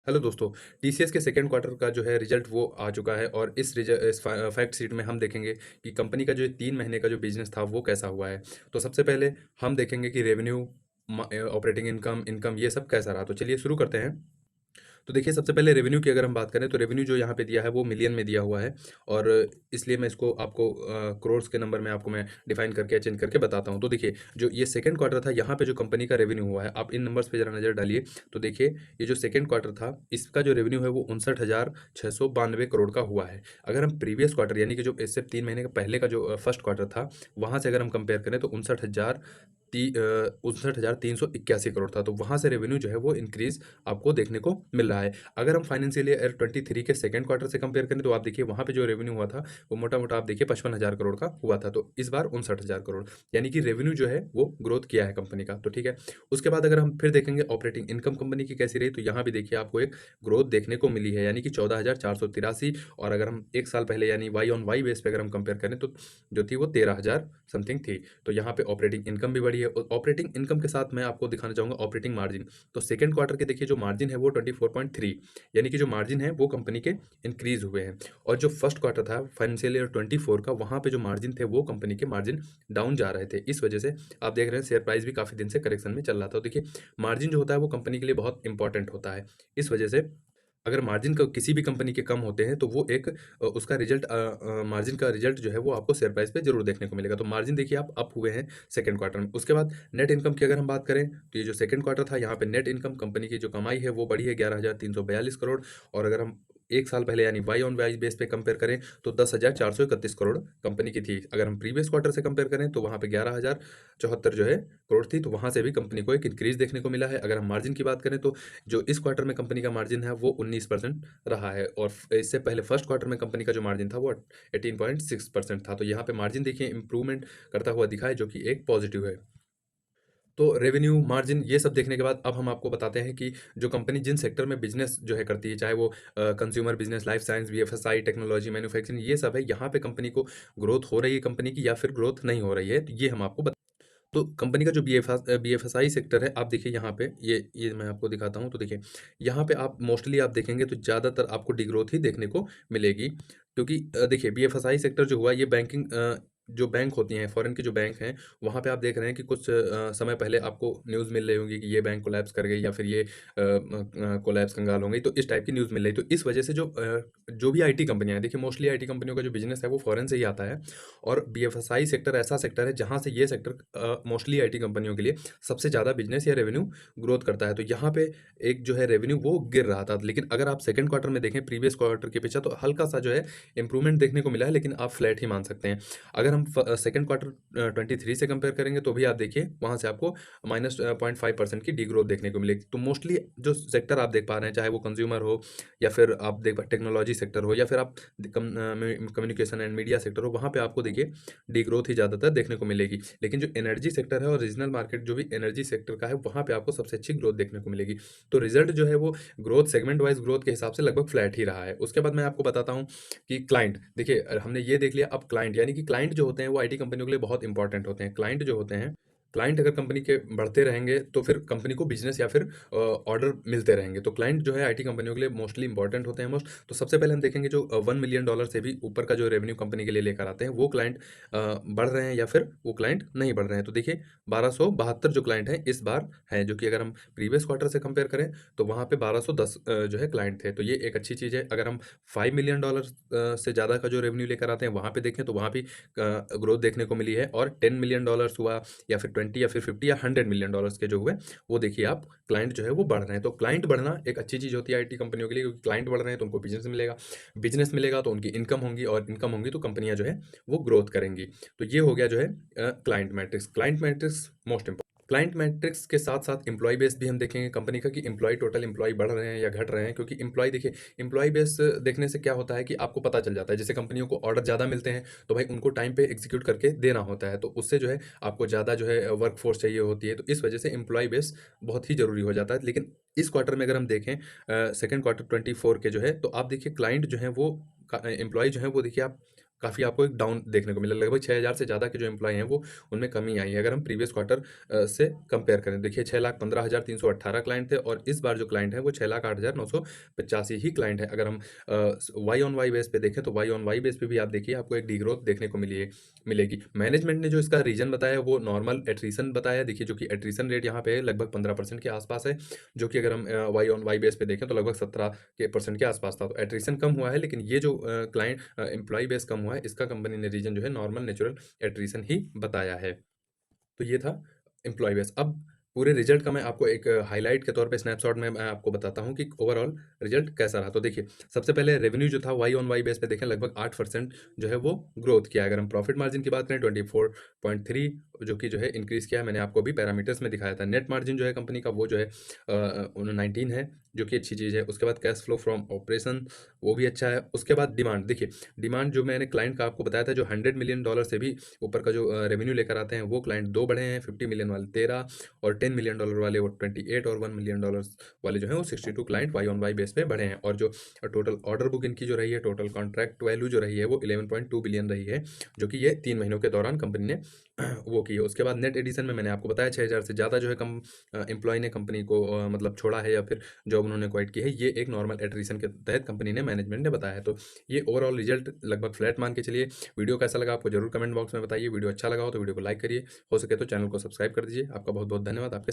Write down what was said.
Hello दोस्तों। TCS के second quarter का जो है रिजल्ट वो आ चुका है और इस फैक्ट शीट में हम देखेंगे कि कंपनी का जो 3 महीने का जो बिजनेस था वो कैसा हुआ है। तो सबसे पहले हम देखेंगे कि रेवेन्यू, ऑपरेटिंग इनकम इनकम ये सब कैसा रहा। तो चलिए शुरू करते हैं। तो देखिए, सबसे पहले रेवेन्यू की अगर हम बात करें तो रेवेन्यू जो यहाँ पे दिया है वो मिलियन में दिया हुआ है। और इसलिए मैं इसको आपको करोड़ के नंबर में आपको मैं डिफाइन करके चेंज करके बताता हूँ। तो देखिए, जो ये सेकंड क्वार्टर था यहाँ पे जो कंपनी का रेवेन्यू हुआ है, आप इन नंबर्स पे जरा नजर डालिए। तो देखिए, ये जो सेकंड क्वार्टर था इसका जो रेवेन्यू है वो 59,692 करोड़ का हुआ है। अगर हम प्रीवियस क्वार्टर यानी कि जो इससे 3 महीने का पहले का जो फर्स्ट क्वार्टर था वहां से अगर हम कंपेयर करें तो 59,381 करोड़ था। तो वहां से रेवेन्यू जो है वो इंक्रीज आपको देखने को मिल रहा है। अगर हम फाइनेंशियल ईयर 23 के सेकंड क्वार्टर से कंपेयर करें तो आप देखिए वहां पे जो रेवेन्यू हुआ था वो मोटा मोटा आप देखिए 55,000 करोड़ का हुआ था। तो इस बार 59,000 करोड़, यानी कि रेवेन्यू जो है वो ग्रोथ किया है कंपनी का। तो ठीक है। उसके बाद अगर हम फिर देखेंगे ऑपरेटिंग इनकम कंपनी की कैसी रही, तो यहाँ भी देखिए आपको एक ग्रोथ देखने को मिली है, यानी कि 14,483। और अगर हम एक साल पहले यानी वाई ऑन वाई बेस पे अगर हम कंपेयर करें तो जो थी वो 13,000 समथिंग थी। तो यहाँ पे ऑपरेटिंग इनकम भी बढ़ी है। और ऑपरेटिंग इनकम के साथ मैं आपको दिखाना चाहूंगा ऑपरेटिंग मार्जिन। तो सेकंड क्वार्टर के देखिए जो मार्जिन है वो 24.3, यानी कि जो मार्जिन है वो कंपनी के इंक्रीज हुए हैं। और जो फर्स्ट क्वार्टर था फाइनेंशियल ईयर 24 का, वहां पे जो मार्जिन थे वो कंपनी के मार्जिन डाउन जा रहे थे। इस वजह से आप देख रहे हैं शेयर प्राइस भी काफी दिन से करेक्शन में चल रहा था। तो देखिए, मार्जिन जो होता है वो कंपनी के लिए बहुत इंपॉर्टेंट होता है। इस वजह से अगर मार्जिन का किसी भी कंपनी के कम होते हैं तो वो एक उसका रिजल्ट, मार्जिन का रिजल्ट जो है वो आपको शेयर प्राइस पे जरूर देखने को मिलेगा। तो मार्जिन देखिए आप अप हुए हैं सेकंड क्वार्टर में। उसके बाद नेट इनकम की अगर हम बात करें तो ये जो सेकंड क्वार्टर था यहाँ पे नेट इनकम कंपनी की जो कमाई है वो बढ़ी है 11,342 करोड़। और अगर हम एक साल पहले यानी वाई ऑन वाई बेस पे कंपेयर करें तो 10,431 करोड़ कंपनी की थी। अगर हम प्रीवियस क्वार्टर से कंपेयर करें तो वहाँ पे 11,074 जो है करोड़ थी। तो वहाँ से भी कंपनी को एक इंक्रीज देखने को मिला है। अगर हम मार्जिन की बात करें तो जो इस क्वार्टर में कंपनी का मार्जिन है वो 19% रहा है। और इससे पहले फर्स्ट क्वार्टर में कंपनी का जो मार्जिन था वो 18.6% था। तो यहाँ पे मार्जिन देखिए इंप्रूवमेंट करता हुआ दिखा है, जो कि एक पॉजिटिव है। तो रेवेन्यू, मार्जिन ये सब देखने के बाद अब हम आपको बताते हैं कि जो कंपनी जिन सेक्टर में बिजनेस जो है करती है, चाहे वो consumer business, life science, BFSI, technology, manufacturing, ये सब है, यहाँ पे कंपनी को ग्रोथ हो रही है कंपनी की या फिर ग्रोथ नहीं हो रही है, तो ये हम आपको तो कंपनी का जो बीएफएसआई सेक्टर है, आप देखिए यहाँ पे ये मैं आपको दिखाता हूँ। तो देखिए, यहाँ पे आप मोस्टली आप देखेंगे तो ज़्यादातर आपको डिग्रोथ ही देखने को मिलेगी। क्योंकि देखिए, बीएफएसआई सेक्टर जो हुआ ये बैंकिंग, जो बैंक होती हैं फॉरेन के जो बैंक हैं, वहाँ पे आप देख रहे हैं कि कुछ समय पहले आपको न्यूज़ मिल रही होगी कि ये बैंक कोलैप्स कर गई या फिर ये कोलैप्स कंगाल हो गई। तो इस टाइप की न्यूज़ मिल रही। तो इस वजह से जो भी आईटी कंपनियां हैं, देखिए मोस्टली आईटी कंपनियों का जो बिजनेस है वो फॉरेन से ही आता है। और बीएफएसआई सेक्टर ऐसा सेक्टर है जहां से ये सेक्टर मोस्टली आईटी कंपनियों के लिए सबसे ज़्यादा बिजनेस या रेवेन्यू ग्रोथ करता है। तो यहाँ पे एक जो है रेवेन्यू वो गिर रहा था, लेकिन अगर आप सेकंड क्वार्टर में देखें प्रीवियस क्वार्टर के पीछे तो हल्का सा जो है इंप्रूवमेंट देखने को मिला है, लेकिन आप फ्लैट ही मान सकते हैं। अगर हम सेकंड क्वार्टर 23 से कंपेयर करेंगे तो भी आप देखिए वहां से आपको -0.5% की डी ग्रोथ देखने को मिलेगी। तो मोस्टली जो सेक्टर आप देख पा रहे हैं, चाहे वो कंज्यूमर हो या फिर आप देख टेक्नोलॉजी सेक्टर हो या फिर आप कम्युनिकेशन एंड मीडिया सेक्टर हो, वहाँ पे आपको देखिए डी ग्रोथ ही ज़्यादातर देखने को मिलेगी। लेकिन जो एनर्जी सेक्टर है और रीजनल मार्केट जो भी एनर्जी सेक्टर का है, वहाँ पे आपको सबसे अच्छी ग्रोथ देखने को मिलेगी। तो रिजल्ट जो है वो ग्रोथ, सेगमेंट वाइज ग्रोथ के हिसाब से लगभग फ्लैट ही रहा है। उसके बाद मैं आपको बताता हूँ कि क्लाइंट देखिए, हमने ये देख लिया। अब क्लाइंट, यानी कि क्लाइंट जो होते हैं वो आईटी कंपनियों के लिए बहुत इंपॉर्टेंट होते हैं। क्लाइंट जो होते हैं, क्लाइंट अगर कंपनी के बढ़ते रहेंगे तो फिर कंपनी को बिजनेस या फिर ऑर्डर मिलते रहेंगे। तो क्लाइंट जो है आईटी कंपनियों के लिए मोस्टली इंपॉर्टेंट होते हैं मोस्ट। तो सबसे पहले हम देखेंगे जो $1 मिलियन से भी ऊपर का जो रेवेन्यू कंपनी के लिए लेकर आते हैं वो क्लाइंट बढ़ रहे हैं या फिर वो क्लाइंट नहीं बढ़ रहे हैं। तो देखिए 1272 जो क्लाइंट हैं इस बार हैं, जो कि अगर हम प्रीवियस क्वार्टर से कंपेयर करें तो वहाँ पे 1210 जो है क्लाइंट थे। तो ये एक अच्छी चीज़ है। अगर हम $5 मिलियन से ज़्यादा का जो रेवेन्यू लेकर आते हैं वहाँ पे देखें तो वहाँ भी ग्रोथ देखने को मिली है। और $10 मिलियन हुआ या फिर 20 या फिर 50 या $100 मिलियन के जो हुए, वो देखिए आप क्लाइंट जो है वो बढ़ रहे हैं। तो क्लाइंट बढ़ना एक अच्छी चीज़ होती है आईटी कंपनियों के लिए, क्योंकि क्लाइंट बढ़ रहे हैं तो उनको बिजनेस मिलेगा, बिजनेस मिलेगा तो उनकी इनकम होंगी, और इनकम होंगी तो कंपनियां जो है वो ग्रोथ करेंगी। तो ये हो गया जो है client matrix. Client matrix most important. Client matrix के साथ साथ एम्प्लॉय बेस भी हम देखेंगे कंपनी का कि एम्प्लॉय, टोटल एम्प्लॉय बढ़ रहे हैं या घट रहे हैं। क्योंकि एम्प्लॉय देखिए, एम्प्लॉय बेस देखने से क्या होता है कि आपको पता चल जाता है। जैसे कंपनियों को ऑर्डर ज़्यादा मिलते हैं तो भाई उनको टाइम पे एग्जीक्यूट करके देना होता है, तो उससे जो है आपको ज़्यादा जो है वर्क फोर्स चाहिए होती है। तो इस वजह से एम्प्लॉय बेस बहुत ही ज़रूरी हो जाता है। लेकिन इस क्वार्टर में अगर हम देखें सेकेंड क्वार्टर 24 के जो है, तो आप देखिए क्लाइंट जो है वो एम्प्लॉय जो है वो देखिए आप काफ़ी आपको एक डाउन देखने को मिला। लगभग 6,000 से ज़्यादा के जो एम्प्लॉयी हैं वो उनमें कमी आई है। अगर हम प्रीवियस क्वार्टर से कंपेयर करें, देखिए 6,15,318 क्लाइंट थे और इस बार जो क्लाइंट है वो 6,08,985 ही क्लाइंट है। अगर हम वाई ऑन वाई बेस पे देखें तो वाई ऑन वाई बेस पे भी आप देखिए आपको एक डीग्रोथ देखने को मिलेगी। मैनेजमेंट ने जो इसका रीज़न बताया वो नॉर्मल एट्रिशन बताया। देखिए जो कि एट्रिशन रेट यहाँ पे लगभग 15% के आसपास है, जो कि अगर हम वाई ऑन वाई बेस पे देखें तो लगभग 17% के आसपास था। तो एट्रिशन कम हुआ है, लेकिन ये जो क्लाइंट एम्प्लॉय बेस कम हुआ है, इसका कंपनी ने रीज़न जो है नॉर्मल नेचुरल एट्रिशन ही बताया है। तो ये था एम्प्लॉयी बेस। अब पूरे रिजल्ट का मैं आपको एक हाइलाइट के तौर पे स्नैपशॉट में मैं आपको बताता हूँ कि ओवरऑल रिजल्ट कैसा रहा। तो देखिए, सबसे पहले रेवेन्यू जो था वाई ऑन वाई बेस पे देखें लगभग 8% जो है वो ग्रोथ किया है। अगर हम प्रॉफिट मार्जिन की बात करें 24.3 जो कि जो है इंक्रीज़ किया है, मैंने आपको अभी पैरामीटर्स में दिखाया था। नेट मार्जिन जो है कंपनी का वो जो है 19 है, जो कि अच्छी चीज़ है। उसके बाद कैश फ्लो फ्रॉम ऑपरेशन वो भी अच्छा है। उसके बाद डिमांड, देखिए डिमांड जो मैंने क्लाइंट का आपको बताया था, जो $100 मिलियन से भी ऊपर का जो रेवेन्यू लेकर आते हैं वो क्लाइंट 2 बढ़े हैं, 50 मिलियन वाले 13 और $10 मिलियन वाले वो 28 और $1 मिलियन वाले जो हैं वो 62 client Y on Y base पे बढ़े हैं। और जो टोटल ऑर्डर बुक इनकी जो रही है, टोटल कॉन्ट्रैक्ट वैल्यू जो रही है वो 11.2 बिलियन रही है, जो कि ये 3 महीनों के दौरान कंपनी ने वो की है। उसके बाद नेट एडिशन में मैंने आपको बताया 6,000 से ज़्यादा जो है कम एम्प्लॉय ने कंपनी को मतलब छोड़ा है या फिर जॉब उन्होंने क्वाइट की है। ये एक नॉर्मल एट्रिशन के तहत कंपनी ने मैनेजमेंट ने बताया है। तो ये ओवरऑल रिजल्ट लगभग फ्लैट मान के चलिए। वीडियो कैसा लगा आपको जरूर कमेंट बॉक्स में बताइए। वीडियो अच्छा लगा हो तो वीडियो को लाइक करिए, हो सके तो चैनल को सब्सक्राइब कर दीजिए। आपका बहुत बहुत धन्यवाद। आपके